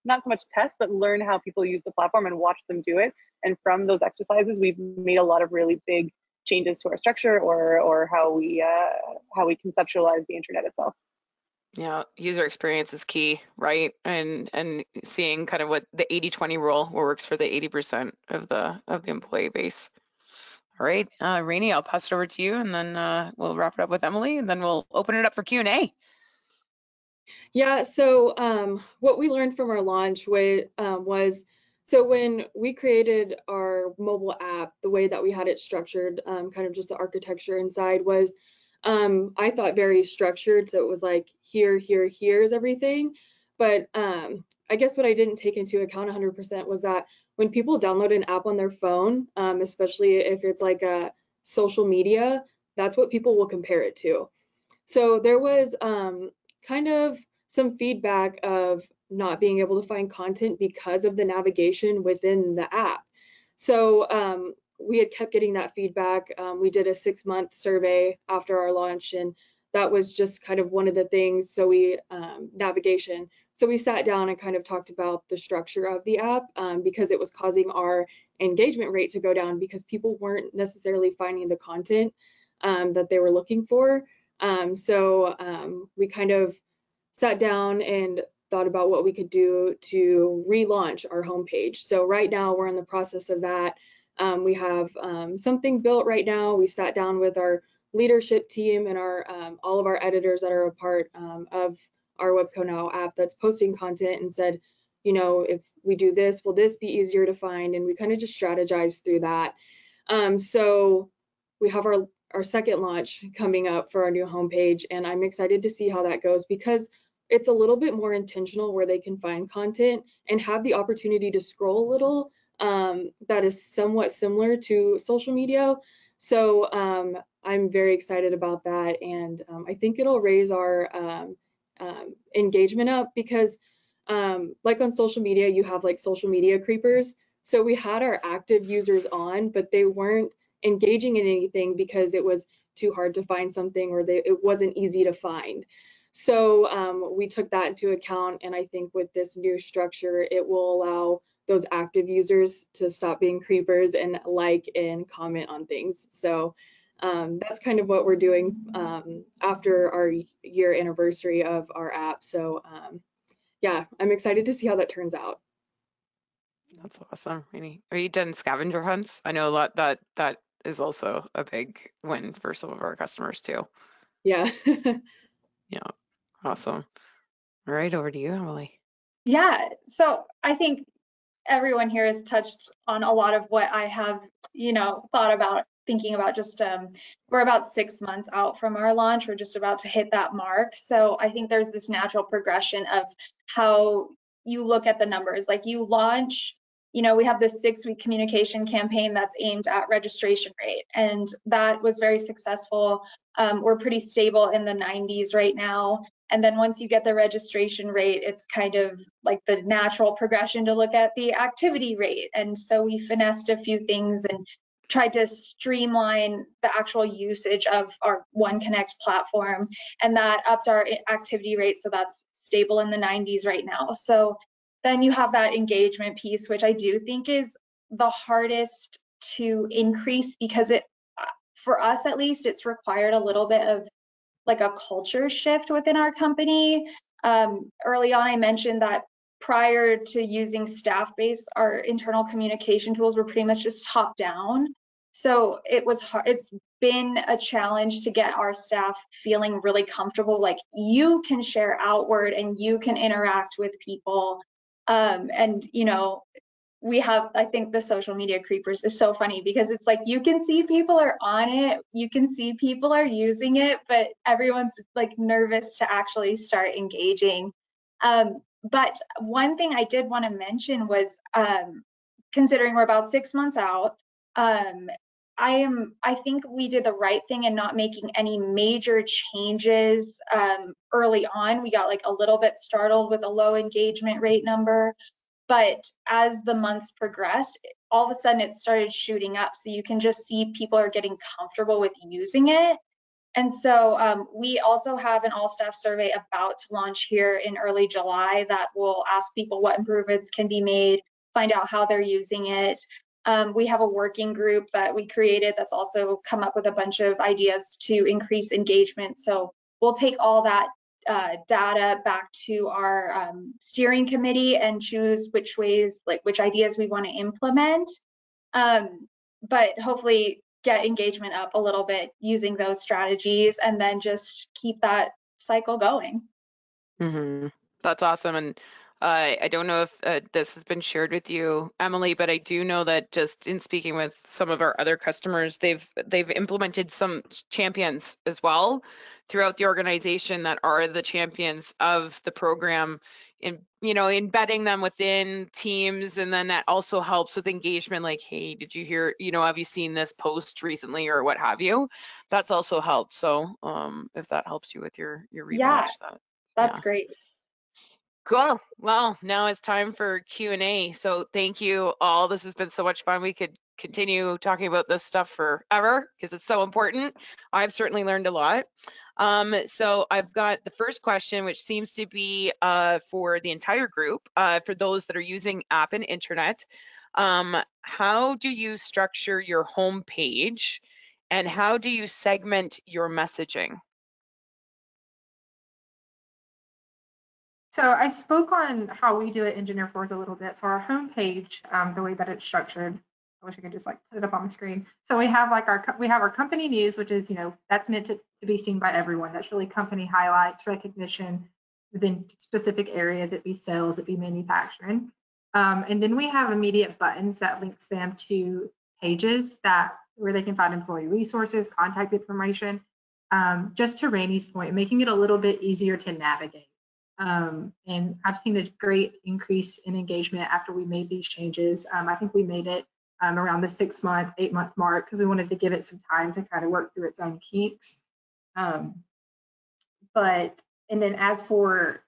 not so much test, but learn how people use the platform and watch them do it. And from those exercises, we've made a lot of really big changes to our structure or how we conceptualize the internet itself. Yeah, user experience is key, right? And seeing kind of what the 80-20 rule works for the 80% of the employee base. All right, Rainey, I'll pass it over to you, and then we'll wrap it up with Emily, and then we'll open it up for Q&A. Yeah, so what we learned from our launch was, so when we created our mobile app, the way that we had it structured, kind of just the architecture inside was, I thought very structured. So it was like here's everything. But I guess what I didn't take into account 100% was that when people download an app on their phone, especially if it's like a social media, that's what people will compare it to. So there was kind of some feedback of not being able to find content because of the navigation within the app. So we had kept getting that feedback. We did a 6-month survey after our launch, and that was just kind of one of the things. So navigation. So we sat down and kind of talked about the structure of the app because it was causing our engagement rate to go down because people weren't necessarily finding the content that they were looking for. So we kind of sat down and thought about what we could do to relaunch our homepage. So right now we're in the process of that. We have something built right now. We sat down with our leadership team and our all of our editors that are a part of our Webco Now app that's posting content and said, you know, if we do this, will this be easier to find? And we kind of just strategized through that. So we have our second launch coming up for our new homepage, and I'm excited to see how that goes because it's a little bit more intentional where they can find content and have the opportunity to scroll a little that is somewhat similar to social media. So I'm very excited about that, and I think it'll raise our engagement up because like on social media, you have like social media creepers. So we had our active users on, but they weren't engaging in anything because it was too hard to find something or it wasn't easy to find. So we took that into account, and I think with this new structure, it will allow those active users to stop being creepers and like and comment on things. So that's kind of what we're doing after our year anniversary of our app. So yeah, I'm excited to see how that turns out. That's awesome. Are you done scavenger hunts? I know a lot that is also a big win for some of our customers too. Yeah. Yeah, awesome. All right, over to you, Emily. Yeah, so I think everyone here has touched on a lot of what I have, thought about, thinking about. Just we're about 6 months out from our launch. We're just about to hit that mark. So I think there's this natural progression of how you look at the numbers. Like you launch, we have this 6-week communication campaign that's aimed at registration rate, and that was very successful. We're pretty stable in the 90s right now. And then once you get the registration rate, it's kind of like the natural progression to look at the activity rate. And so we finessed a few things and tried to streamline the actual usage of our One Connect platform, and that upped our activity rate. So that's stable in the 90s right now. So then you have that engagement piece, which I do think is the hardest to increase because for us at least, it's required a little bit of like a culture shift within our company. Early on, I mentioned that prior to using Staffbase, our internal communication tools were pretty much just top down. So it was hard. It's been a challenge to get our staff feeling really comfortable, like you can share outward and you can interact with people. And we have, I think the social media creepers is so funny because it's like you can see people are on it, you can see people are using it, but everyone's like nervous to actually start engaging. But one thing I did want to mention was considering we're about 6 months out, I think we did the right thing in not making any major changes early on. We got like a little bit startled with a low engagement rate number. But as the months progressed, all of a sudden it started shooting up. So you can just see people are getting comfortable with using it. And so we also have an all-staff survey about to launch here in early July that will ask people what improvements can be made, find out how they're using it. We have a working group that we created that's also come up with a bunch of ideas to increase engagement. So we'll take all that data back to our steering committee and choose which ideas we want to implement, but hopefully get engagement up a little bit using those strategies and then just keep that cycle going. Mm-hmm. That's awesome. And I don't know if this has been shared with you, Emily, but I do know that just in speaking with some of our other customers, they've implemented some champions as well throughout the organization that are the champions of the program, in embedding them within teams, and then that also helps with engagement. Like, hey, did you hear? Have you seen this post recently, or what have you? That's also helped. So if that helps you with your relaunch, that's great. Cool. Well, now it's time for Q&A. So thank you all. This has been so much fun. We could continue talking about this stuff forever because it's so important. I've certainly learned a lot. So I've got the first question, which seems to be for the entire group, for those that are using app and internet. How do you structure your home page, and how do you segment your messaging? So I spoke on how we do it Engineer Force a little bit. So our homepage, the way that it's structured, I wish I could just like put it up on the screen. So we have like our company news, which is, that's meant to be seen by everyone. That's really company highlights, recognition, within specific areas. It'd be sales, it'd be manufacturing. And then we have immediate buttons that links them to pages where they can find employee resources, contact information. Just to Rainey's point, making it a little bit easier to navigate. And I've seen a great increase in engagement after we made these changes. I think we made it around the 6-month, 8-month mark because we wanted to give it some time to kind of work through its own kinks. And then as for,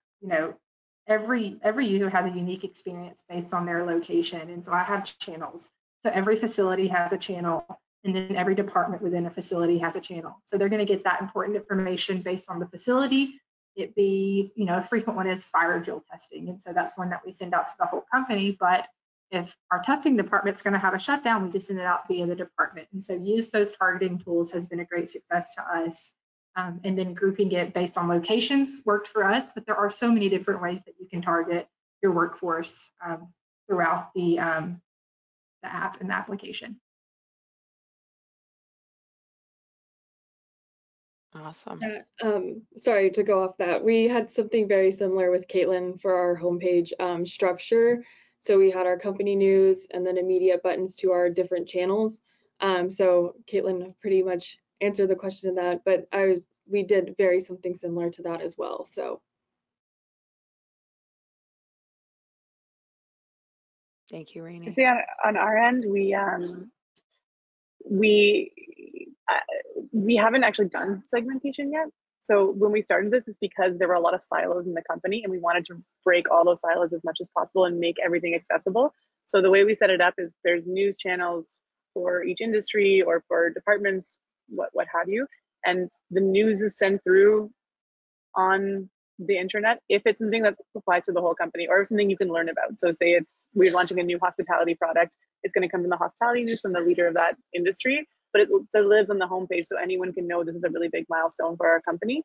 every user has a unique experience based on their location. And so I have channels. So every facility has a channel, and then every department within a facility has a channel. So they're going to get that important information based on the facility. It be, a frequent one is fire drill testing. And so that's one that we send out to the whole company. But if our tufting department's going to have a shutdown, we just send it out via the department. And so use those targeting tools has been a great success to us. And then grouping it based on locations worked for us, but there are so many different ways that you can target your workforce throughout the app and the application. Awesome. Sorry to go off that. We had something very similar with Caitlin for our homepage structure. So we had our company news and then immediate buttons to our different channels. So Caitlin pretty much answered the question of that, but we did something similar to that as well. So thank you, Rainey. See, on our end, we haven't actually done segmentation yet. So when we started this, it's because there were a lot of silos in the company, and we wanted to break all those silos as much as possible and make everything accessible. So the way we set it up is there's news channels for each industry or for departments, what have you, and the news is sent through on the internet if it's something that applies to the whole company or something you can learn about. So say we're launching a new hospitality product, it's going to come from the hospitality news from the leader of that industry, but it lives on the homepage so anyone can know this is a really big milestone for our company.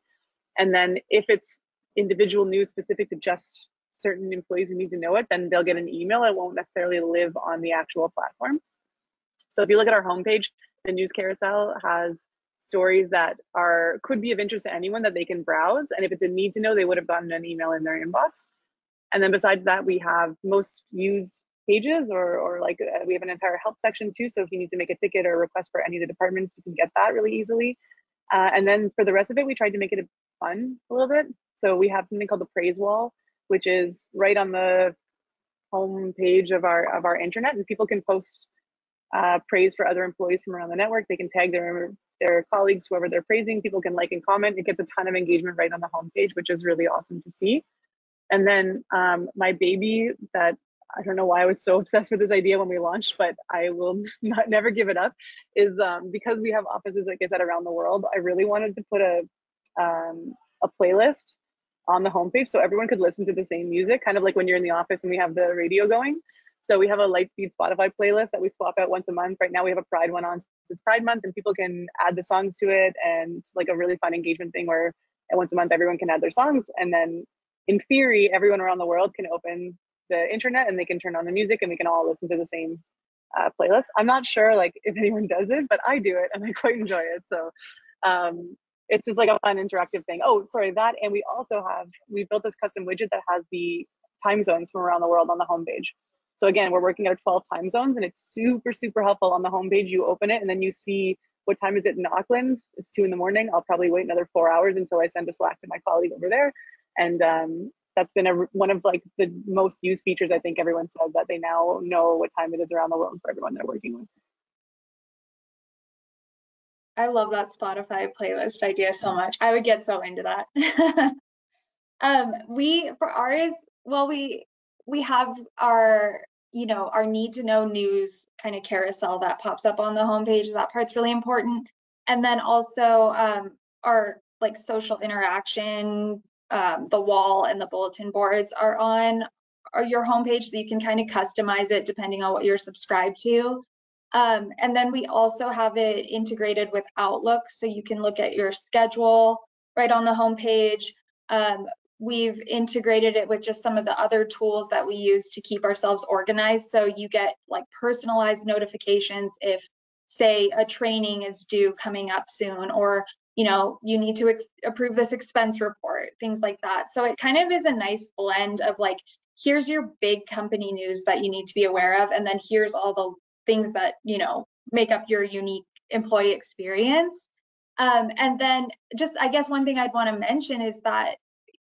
And then if it's individual news specific to just certain employees who need to know it, then they'll get an email. It won't necessarily live on the actual platform. So if you look at our homepage, the news carousel has stories that could be of interest to anyone that they can browse. And if it's a need to know, they would have gotten an email in their inbox. And then besides that, we have most used pages we have an entire help section too. So if you need to make a ticket or a request for any of the departments, you can get that really easily. And then for the rest of it, we tried to make it fun a little bit. So we have something called the praise wall, which is right on the home page of our intranet, and people can post praise for other employees from around the network. They can tag their colleagues, whoever they're praising. People can like and comment. It gets a ton of engagement right on the homepage, which is really awesome to see. And then my baby, that I don't know why I was so obsessed with this idea when we launched, but I will never give it up, is because we have offices, like I said, around the world. I really wanted to put a playlist on the homepage so everyone could listen to the same music, kind of like when you're in the office and we have the radio going. So we have a Lightspeed Spotify playlist that we swap out once a month. Right now we have a Pride one on. It's Pride Month, and people can add the songs to it, and it's like a really fun engagement thing where once a month everyone can add their songs, and then in theory everyone around the world can open the internet and they can turn on the music and we can all listen to the same playlist. I'm not sure if anyone does it, but I do it and I quite enjoy it. So it's just like a fun interactive thing. Oh, sorry, that, and we built this custom widget that has the time zones from around the world on the homepage. So again, we're working out of 12 time zones, and it's super, super helpful. On the homepage, you open it and then you see what time is it in Auckland. It's 2 a.m. I'll probably wait another 4 hours until I send a Slack to my colleague over there. And that's been one of the most used features. I think everyone said that they now know what time it is around the world for everyone they're working with. I love that Spotify playlist idea so much. I would get so into that. We have our need to know news kind of carousel that pops up on the homepage. That part's really important. And then also our social interaction, the wall and the bulletin boards are on your homepage, so you can kind of customize it depending on what you're subscribed to. And then we also have it integrated with Outlook, so you can look at your schedule right on the homepage. We've integrated it with just some of the other tools that we use to keep ourselves organized. So you get personalized notifications if, say, a training is due coming up soon, or you know, you need to approve this expense report, things like that. So it kind of is a nice blend of like, here's your big company news that you need to be aware of, and then here's all the things that, you know, make up your unique employee experience. And then just, I guess one thing I'd want to mention is that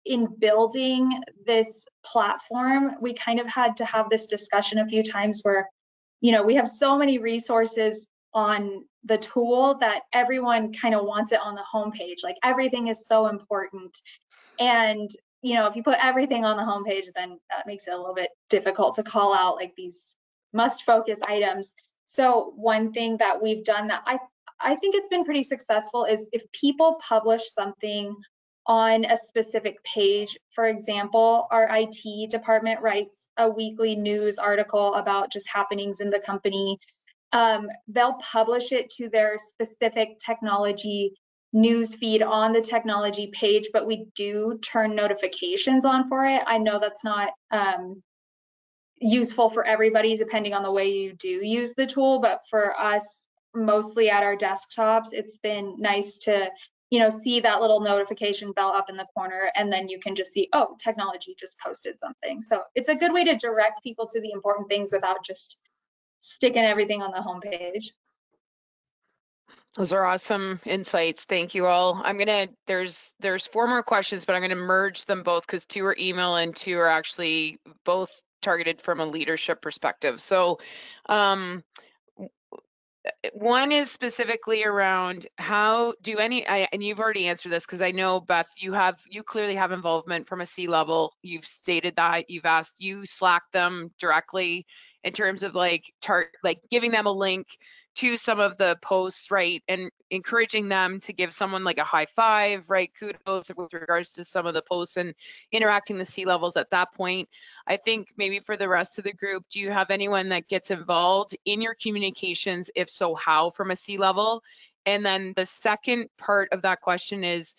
in building this platform, we kind of had to have this discussion a few times where, you know, we have so many resources on the tool that everyone kind of wants it on the homepage. Like everything is so important. And, you know, if you put everything on the homepage, then that makes it a little bit difficult to call out like these must focus items. So one thing that we've done that I think it's been pretty successful is if people publish something on a specific page. For example, our IT department writes a weekly news article about just happenings in the company. They'll publish it to their specific technology news feed on the technology page, but we do turn notifications on for it. I know that's not useful for everybody depending on the way you do use the tool, but for us, mostly at our desktops, it's been nice to, you know, see that little notification bell up in the corner, and then you can just see, oh, technology just posted something. So it's a good way to direct people to the important things without just sticking everything on the homepage. Those are awesome insights. Thank you all. There's 4 more questions, but I'm gonna merge them both because 2 are email and 2 are actually both targeted from a leadership perspective. So one is specifically around how do and you've already answered this because I know, Beth, you clearly have involvement from a C-level. You've stated that you Slack them directly in terms of like giving them a link to some of the posts, right? And encouraging them to give someone like a high five, right? Kudos with regards to some of the posts and interacting the C-levels at that point. I think maybe for the rest of the group, do you have anyone that gets involved in your communications? If so, how from a C-level? And then the second part of that question is,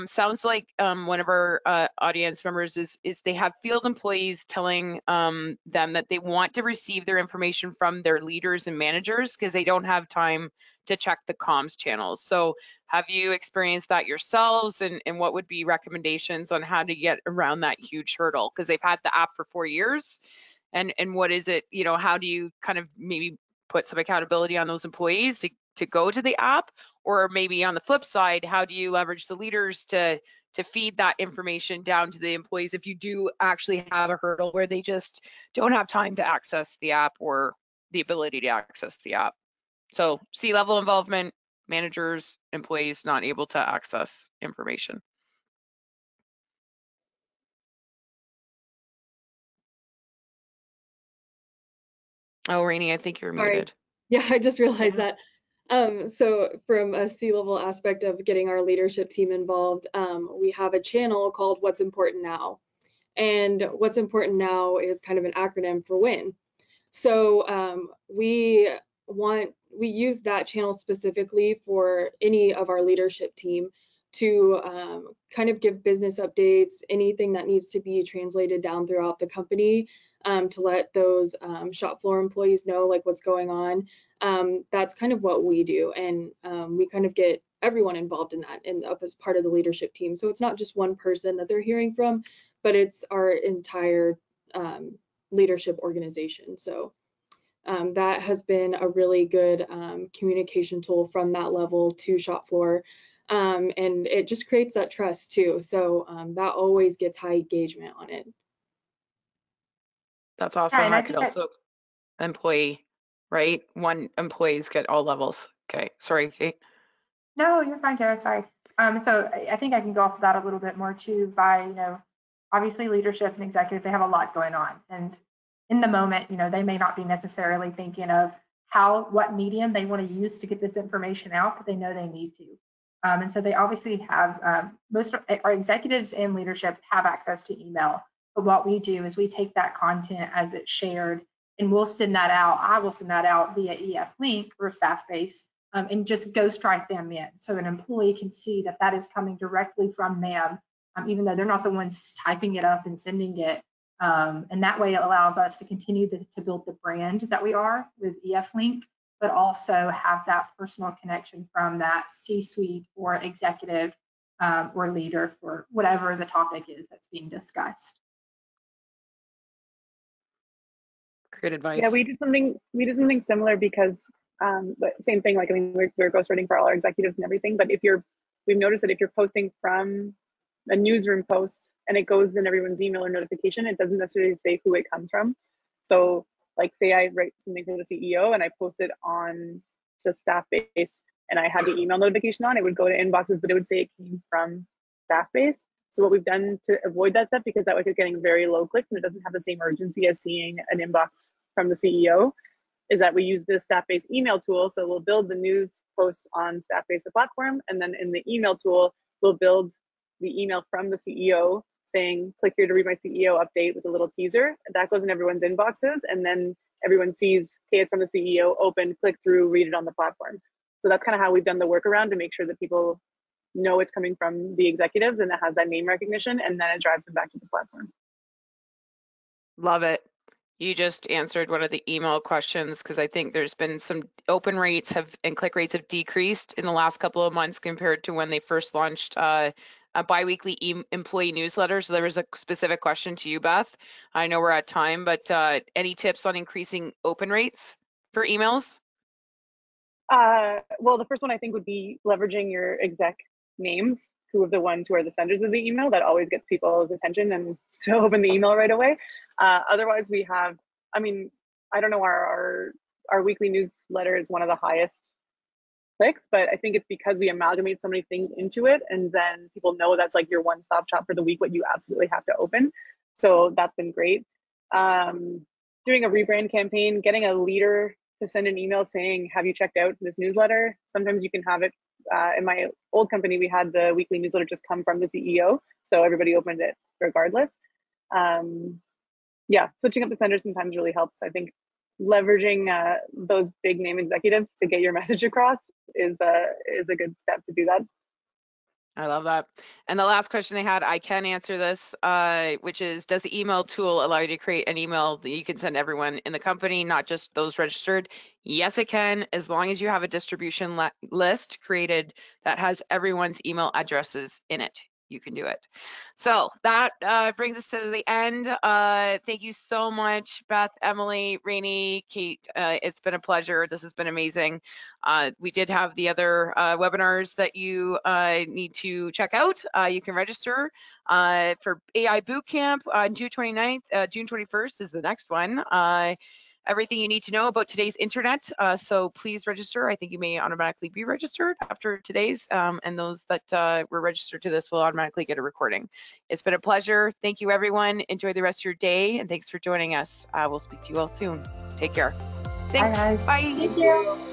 sounds like one of our audience members is they have field employees telling them that they want to receive their information from their leaders and managers because they don't have time to check the comms channels. So have you experienced that yourselves, and what would be recommendations on how to get around that huge hurdle? Because they've had the app for 4 years, and what is it, you know, how do you kind of maybe put some accountability on those employees to go to the app? Or maybe on the flip side, how do you leverage the leaders to feed that information down to the employees if you do actually have a hurdle where they just don't have time to access the app or the ability to access the app? So C-level involvement, managers, employees not able to access information. Oh, Rainey, I think you're muted. Yeah, I just realized that. So from a C-level aspect of getting our leadership team involved, we have a channel called What's Important Now. And What's Important Now is kind of an acronym for WIN. So we use that channel specifically for any of our leadership team to kind of give business updates, anything that needs to be translated down throughout the company, to let those shop floor employees know like what's going on. That's kind of what we do, and we kind of get everyone involved in that and up as part of the leadership team. So it's not just one person that they're hearing from, but it's our entire leadership organization. So that has been a really good communication tool from that level to shop floor. And it just creates that trust too. So that always gets high engagement on it. That's awesome. Yeah, that could also employee, right? One employees get all levels. Okay, sorry, Kate. No, you're fine, Tara, sorry. So I think I can go off of that a little bit more too by, you know, obviously leadership and executive, they have a lot going on. And in the moment, you know, they may not be necessarily thinking of what medium they want to use to get this information out, but they know they need to. And so they obviously have, most of our executives and leadership have access to email. But what we do is we take that content as it's shared and we'll send that out. I will send that out via EF Link or Staffbase and just ghostwrite them in. So an employee can see that that is coming directly from them, even though they're not the ones typing it up and sending it. And that way it allows us to continue to build the brand that we are with EF Link, but also have that personal connection from that C-suite or executive or leader for whatever the topic is that's being discussed. Great advice. Yeah, we did something similar because but same thing, like, I mean, we're ghostwriting for all our executives and everything, but we've noticed that if you're posting from a newsroom post and it goes in everyone's email or notification, it doesn't necessarily say who it comes from. So like, say I write something for the CEO and I post it on to Staffbase and I had the email notification on, it would go to inboxes, but it would say it came from Staffbase. So what we've done to avoid that step, because that way it's getting very low clicks and it doesn't have the same urgency as seeing an inbox from the CEO, is that we use the Staffbase email tool. So we'll build the news posts on Staffbase, the platform, and then in the email tool, we'll build the email from the CEO saying, click here to read my CEO update with a little teaser. That goes in everyone's inboxes, and then everyone sees, okay, it's from the CEO, open, click through, read it on the platform. So that's kind of how we've done the workaround to make sure that people know it's coming from the executives and it has that name recognition, and then it drives them back to the platform. Love it. You just answered one of the email questions, because I think there's been some open rates and click rates have decreased in the last couple of months compared to when they first launched a biweekly employee newsletter. So there was a specific question to you, Beth. I know we're at time, but any tips on increasing open rates for emails? Well, the first one I think would be leveraging your exec names, who are the ones who are the senders of the email. That always gets people's attention and to open the email right away. Otherwise, we have, I mean, I don't know, our weekly newsletter is one of the highest clicks, but I think it's because we amalgamate so many things into it, and then people know that's like your one-stop shop for the week, what you absolutely have to open. So that's been great. Doing a rebrand campaign, getting a leader to send an email saying, have you checked out this newsletter? Sometimes you can have it. In my old company, we had the weekly newsletter just come from the CEO, so everybody opened it regardless. Yeah, switching up the sender sometimes really helps. I think leveraging those big name executives to get your message across is a good step to do that. I love that. And the last question they had, I can answer this, which is, does the email tool allow you to create an email that you can send everyone in the company, not just those registered? Yes, it can, as long as you have a distribution list created that has everyone's email addresses in it. You can do it. So that brings us to the end. Thank you so much, Beth, Emily, Rainey, Kate. It's been a pleasure. This has been amazing. We did have the other webinars that you need to check out. You can register for AI Bootcamp on June 29th. June 21st is the next one. Everything you need to know about today's internet. So please register. I think you may automatically be registered after today's, and those that were registered to this will automatically get a recording. It's been a pleasure. Thank you, everyone. Enjoy the rest of your day, and thanks for joining us. We'll speak to you all soon. Take care. Thanks. Bye, guys. Bye. Thank you.